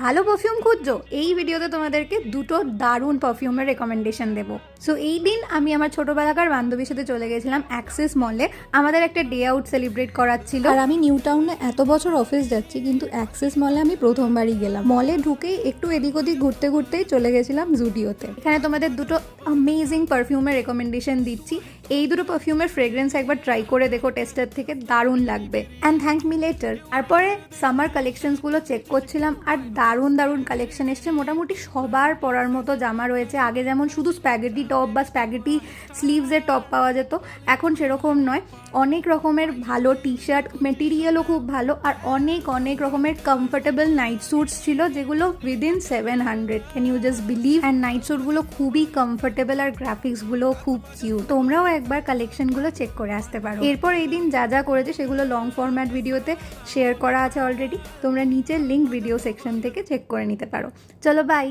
ভালো পারফিউম খুঁজছো? এই ভিডিওতে তোমাদেরকে দুটো দারুণ পারফিউমের রেকমেন্ডেশন দেবো। সো এই দিন আমি আমার ছোটোবেলাকার বান্ধবীর সাথে চলে গেছিলাম অ্যাক্সেস মলে। আমাদের একটা ডে আউট সেলিব্রেট করার ছিল। আর আমি নিউ টাউনে এত বছর অফিস যাচ্ছি, কিন্তু অ্যাক্সেস মলে আমি প্রথমবারই গেলাম। মলে ঢুকেই একটু এদিক ওদিক ঘুরতে ঘুরতেই চলে গেছিলাম জুডিওতে। এখানে তোমাদের দুটো অ্যামেজিং পারফিউমের রেকমেন্ডেশন দিচ্ছি। এই দুটো পারফিউমের ফ্রেগ্রেন্স একবার ট্রাই করে দেখো, টেস্টার থেকে দারুণ লাগবে। And thank me letter. তারপরে সামার কালেকশনসগুলো চেক করছিলাম, আর দারুণ দারুণ কালেকশন এসছে। মোটামুটি সবার পরার মতো জামা রয়েছে। আগে যেমন শুধু স্প্যাগেটি টপ বা স্প্যাগেটি স্লিভসের টপ পাওয়া যেত, এখন সেরকম নয়। অনেক রকমের ভালো টি শার্ট, মেটেরিয়ালও খুব ভালো, আর অনেক অনেক রকমের কমফোর্টেবল নাইট স্যুটস ছিল, যেগুলো within 700। Can you just believe? And night স্যুটগুলো খুবই কমফোর্টেবল, আর গ্রাফিক্সগুলো খুব কিউট। তোমরাও একবার কালেকশনগুলো চেক করে আসতে পারো। এরপর এই দিন যা যা করেছে সেগুলো লং ফরম্যাট ভিডিওতে শেয়ার করা আছে অলরেডি। তোমরা নিচের লিঙ্ক ভিডিও সেকশন থেকে চেক করে নিতে পারো। চলো বাই।